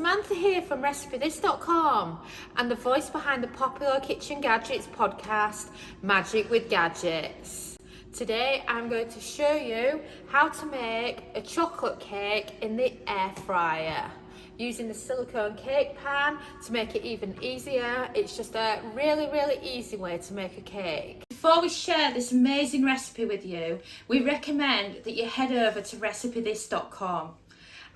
Samantha here from RecipeThis.com and the voice behind the popular Kitchen Gadgets podcast, Magic with Gadgets. Today I'm going to show you how to make a chocolate cake in the air fryer. Using the silicone cake pan to make it even easier. It's just a really easy way to make a cake. Before we share this amazing recipe with you, we recommend that you head over to RecipeThis.com.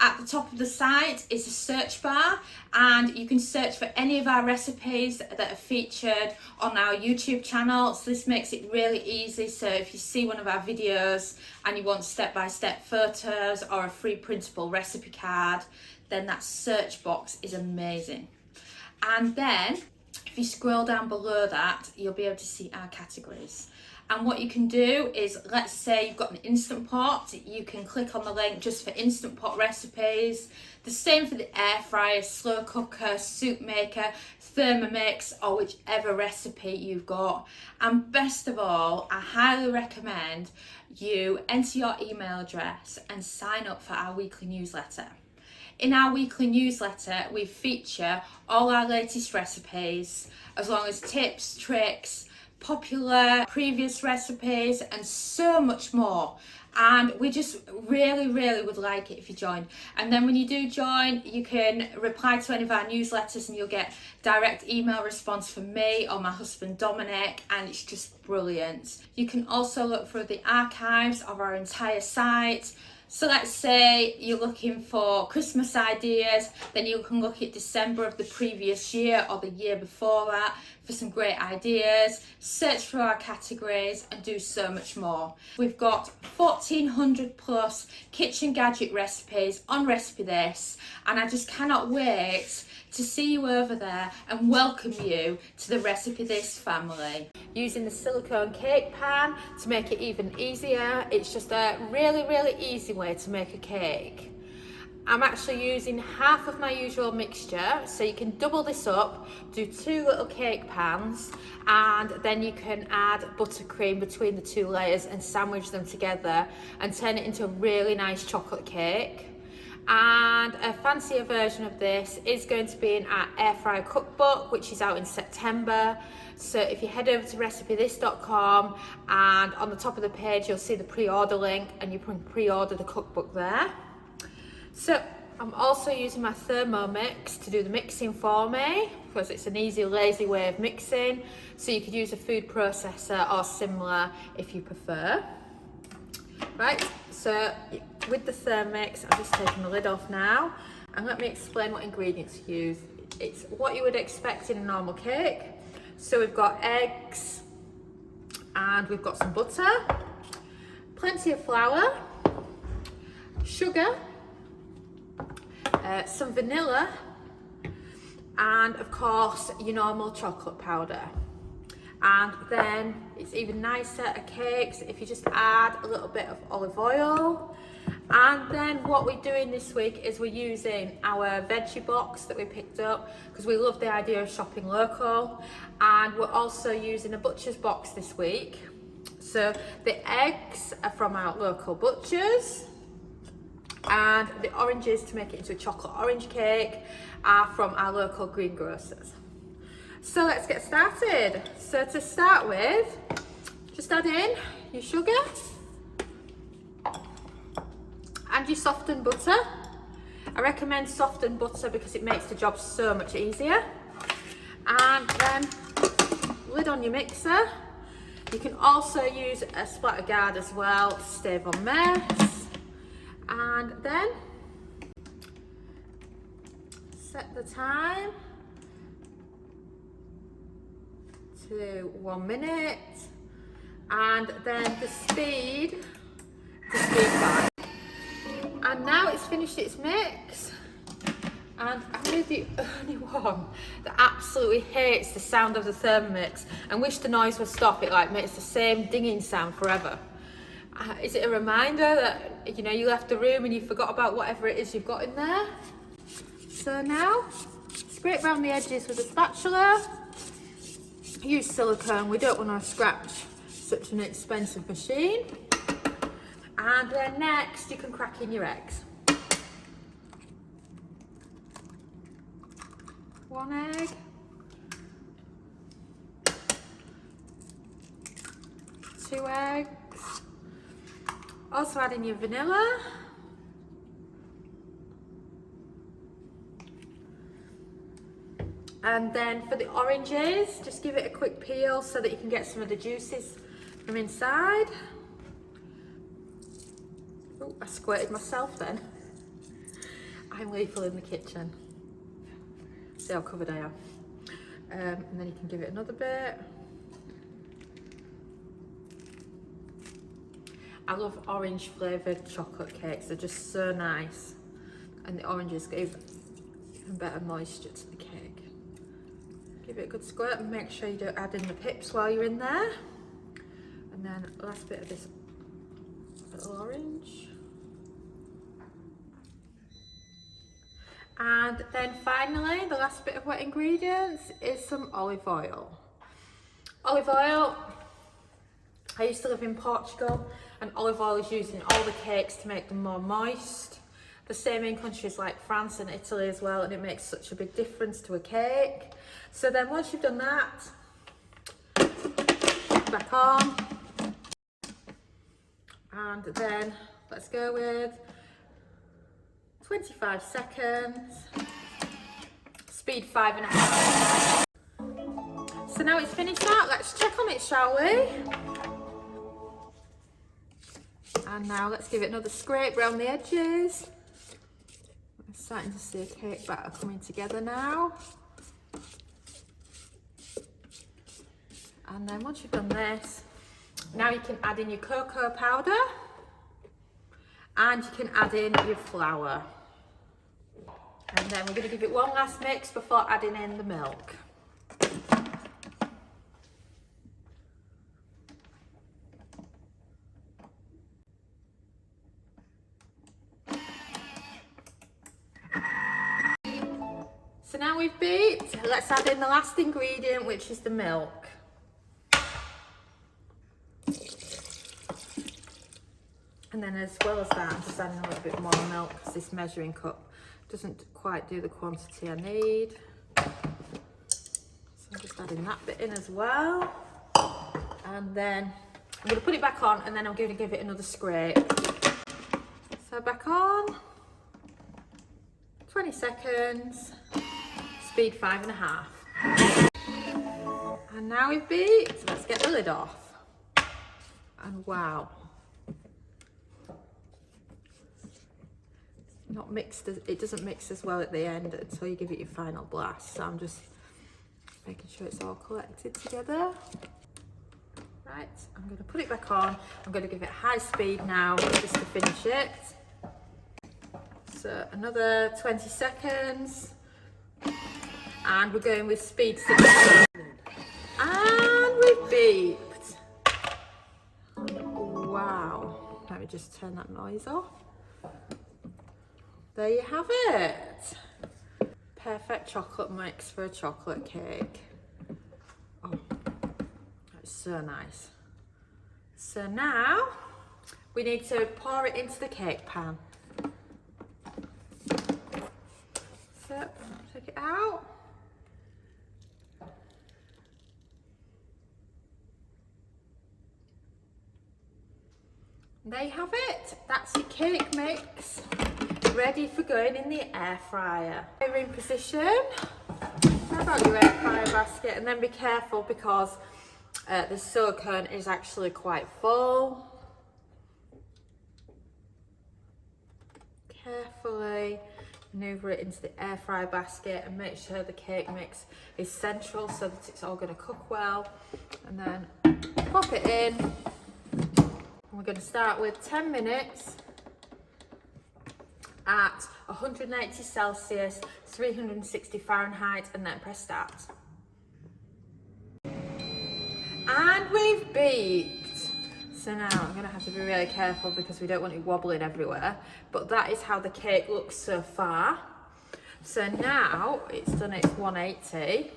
At the top of the site is a search bar, and you can search for any of our recipes that are featured on our YouTube channel. So this makes it really easy. So if you see one of our videos and you want step-by-step photos or a free printable recipe card, then that search box is amazing. And then if you scroll down below that, you'll be able to see our categories. And what you can do is, let's say you've got an Instant Pot, you can click on the link just for Instant Pot recipes. The same for the air fryer, slow cooker, soup maker, Thermix, or whichever recipe you've got. And best of all, I highly recommend you enter your email address and sign up for our weekly newsletter. In our weekly newsletter, we feature all our latest recipes, as long as tips, tricks, popular previous recipes, and so much more. And we just really would like it if you join. And then when you do join, you can reply to any of our newsletters and you'll get direct email response from me or my husband Dominic, and it's just brilliant. You can also look through the archives of our entire site. So let's say you're looking for Christmas ideas, then you can look at December of the previous year or the year before that for some great ideas, search for our categories and do so much more. We've got 1400 plus kitchen gadget recipes on Recipe This, and I just cannot wait to see you over there and welcome you to the Recipe This family. Using the silicone cake pan to make it even easier. It's just a really easy way to make a cake. I'm actually using half of my usual mixture, so you can double this up, do 2 little cake pans, and then you can add buttercream between the 2 layers and sandwich them together and turn it into a really nice chocolate cake. And a fancier version of this is going to be in our air fryer cookbook, which is out in September. So if you head over to RecipeThis.com, and on the top of the page you'll see the pre-order link, and you can pre-order the cookbook there. So I'm also using my Thermix to do the mixing for me, because it's an easy, lazy way of mixing. So you could use a food processor or similar if you prefer. Right, so with the Thermix, I'm just taking the lid off now, and let me explain what ingredients to use. It's what you would expect in a normal cake. So we've got eggs, and we've got some butter, plenty of flour, sugar, some vanilla, and of course your normal chocolate powder. And then it's even nicer at cakes if you just add a little bit of olive oil. And then what we're doing this week is we're using our veggie box that we picked up, because we love the idea of shopping local. And we're also using a butcher's box this week. So the eggs are from our local butchers, and the oranges to make it into a chocolate orange cake are from our local greengrocers. So let's get started. So to start with, just add in your sugar and your softened butter. I recommend softened butter because it makes the job so much easier. And then lid on your mixer. You can also use a splatter guard as well to save on mess. And then set the time to 1 minute, and then the speed to speed 5. And now it's finished its mix, and I'm really the only one that absolutely hates the sound of the Thermix and wish the noise would stop. It like makes the same dinging sound forever. Is it a reminder that you left the room and you forgot about whatever it is you've got in there? So now scrape around the edges with a spatula. Use silicone, we don't want to scratch such an expensive machine. And then next you can crack in your eggs. 1 egg, 2 eggs, also add in your vanilla, and then for the oranges, just give it a quick peel so that you can get some of the juices from inside. Oh, I squirted myself then. I'm lethal in the kitchen. See how covered I am. And then you can give it another bit. I love orange flavoured chocolate cakes. They're just so nice. And the oranges give even better moisture to the cake. Give it a good squirt and make sure you don't add in the pips while you're in there. And then last bit of this little orange. And then finally, the last bit of wet ingredients is some olive oil. Olive oil, I used to live in Portugal, and olive oil is used in all the cakes to make them more moist. The same in countries like France and Italy as well, and it makes such a big difference to a cake. So then once you've done that, back on. And then let's go with 25 seconds, speed 5.5. So now it's finished that, let's check on it, shall we? And now let's give it another scrape around the edges. I'm starting to see a cake batter coming together now. And then once you've done this, now you can add in your cocoa powder and you can add in your flour. And then we're going to give it one last mix before adding in the milk. So now we've beat, let's add in the last ingredient, which is the milk. And then as well as that, I'm just adding a little bit more milk because this measuring cup doesn't quite do the quantity I need. So I'm just adding that bit in as well. And then I'm going to put it back on and then I'm going to give it another scrape. So back on, 20 seconds, speed 5.5. And now we've beat, so let's get the lid off. And wow. Not mixed, it doesn't mix as well at the end until you give it your final blast. So I'm just making sure it's all collected together. Right, I'm going to put it back on. I'm going to give it high speed now just to finish it. So another 20 seconds. And we're going with speed 6. And we've beeped. Wow. Let me just turn that noise off. There you have it. Perfect chocolate mix for a chocolate cake. Oh, that's so nice. So now we need to pour it into the cake pan. So take it out. There you have it. That's your cake mix. Ready for going in the air fryer. You're in position. How about your air fryer basket? And then be careful because the silicone is actually quite full. Carefully maneuver it into the air fryer basket and make sure the cake mix is central so that it's all going to cook well. And then pop it in. We're going to start with 10 minutes. At 180 Celsius, 360 Fahrenheit, and then press start. And we've beeped. So now I'm going to have to be really careful because we don't want it wobbling everywhere. But that is how the cake looks so far. So now it's done its 180.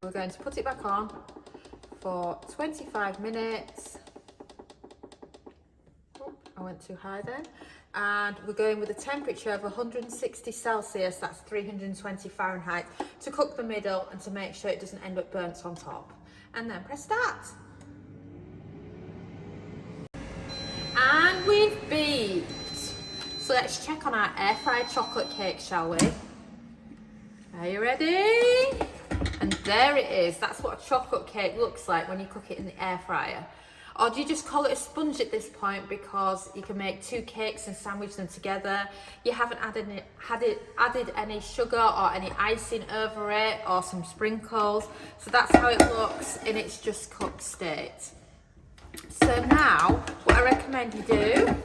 We're going to put it back on for 25 minutes. Oh, I went too high then. and we're going with a temperature of 160 Celsius, that's 320 Fahrenheit, to cook the middle and to make sure it doesn't end up burnt on top. And then press start. And we've beeped. So let's check on our air fried chocolate cake, shall we? Are you ready? And there it is. That's what a chocolate cake looks like when you cook it in the air fryer. Or do you just call it a sponge at this point because you can make 2 cakes and sandwich them together? You haven't added any sugar or any icing over it or some sprinkles. So that's how it looks in its just cooked state. So now, what I recommend you do,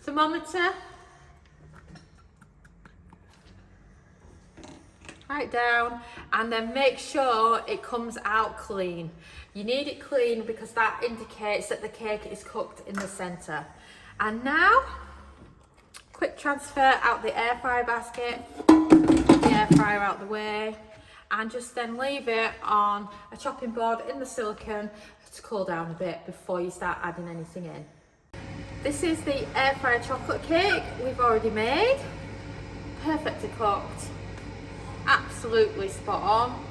thermometer, right down, and then make sure it comes out clean. You need it clean because that indicates that the cake is cooked in the centre. And now, quick transfer out the air fryer basket, the air fryer out the way, and just then leave it on a chopping board in the silicone to cool down a bit before you start adding anything in. This is the air fryer chocolate cake we've already made. Perfectly cooked. Absolutely spot on.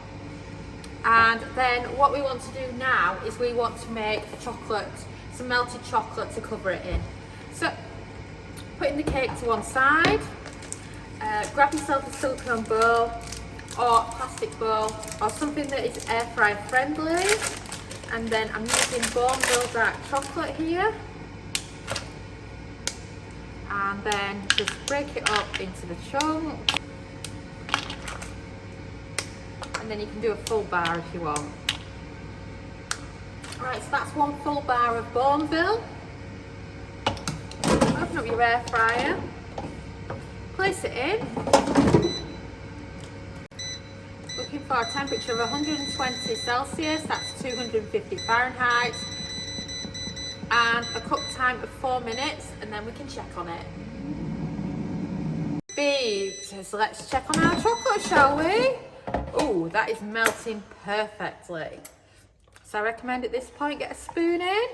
And then what we want to do now is we want to make chocolate, some melted chocolate to cover it in. So putting the cake to one side, grab yourself a silicone bowl or plastic bowl or something that is air fry friendly, and then I'm using Bourneville dark chocolate here, and then just break it up into the chunks. And then you can do a full bar if you want. Right, so that's 1 full bar of Bourneville. Open up your air fryer, place it in. Looking for a temperature of 120 Celsius, that's 250 Fahrenheit. And a cook time of 4 minutes, and then we can check on it. Beeped. So let's check on our chocolate, shall we? Oh, that is melting perfectly. So I recommend at this point get a spoon in.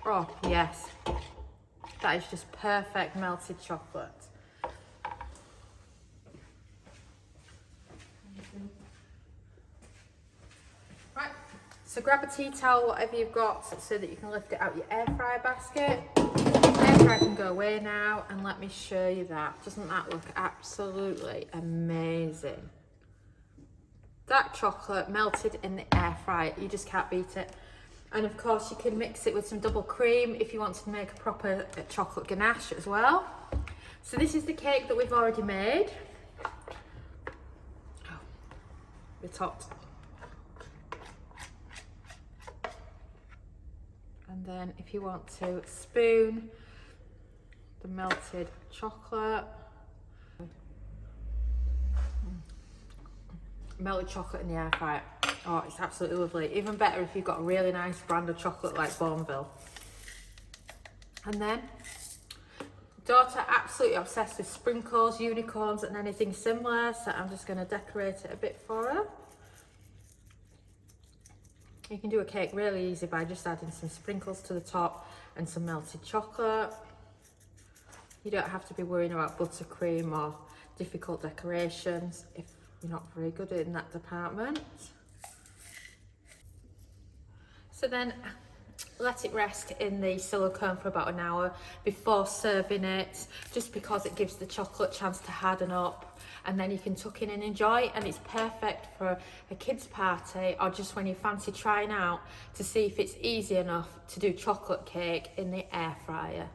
Oh yes, that is just perfect melted chocolate. Right, so grab a tea towel, whatever you've got, so that you can lift it out your air fryer basket. Air fryer can go away now, and let me show you that. Doesn't that look absolutely amazing? Dark chocolate melted in the air fryer, you just can't beat it. And of course you can mix it with some double cream if you want to make a proper chocolate ganache as well. So this is the cake that we've already made. Oh, the top. And then if you want to spoon the melted chocolate. Melted chocolate in the air fryer. Oh, it's absolutely lovely. Even better if you've got a really nice brand of chocolate like Bourneville. And then, daughter absolutely obsessed with sprinkles, unicorns and anything similar, so I'm just going to decorate it a bit for her. You can do a cake really easy by just adding some sprinkles to the top and some melted chocolate. You don't have to be worrying about buttercream or difficult decorations if you're not very good in that department. So then let it rest in the silicone for about an hour before serving it, just because it gives the chocolate a chance to harden up, and then you can tuck in and enjoy, and it's perfect for a kids party or just when you fancy trying out to see if it's easy enough to do chocolate cake in the air fryer.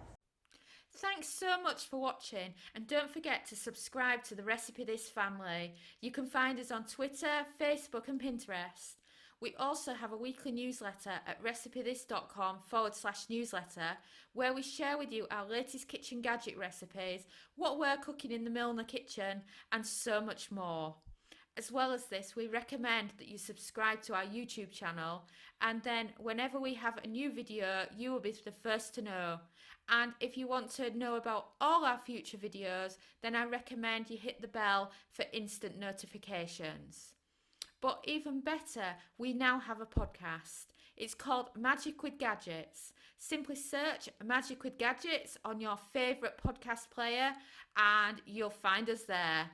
Thanks so much for watching, and don't forget to subscribe to the Recipe This family. You can find us on Twitter, Facebook and Pinterest. We also have a weekly newsletter at recipethis.com/newsletter, where we share with you our latest kitchen gadget recipes, what we're cooking in the Milner kitchen, and so much more. As well as this, we recommend that you subscribe to our YouTube channel, and then whenever we have a new video, you will be the first to know. And if you want to know about all our future videos, then I recommend you hit the bell for instant notifications. But even better, we now have a podcast. It's called Magic with Gadgets. Simply search Magic with Gadgets on your favourite podcast player and you'll find us there.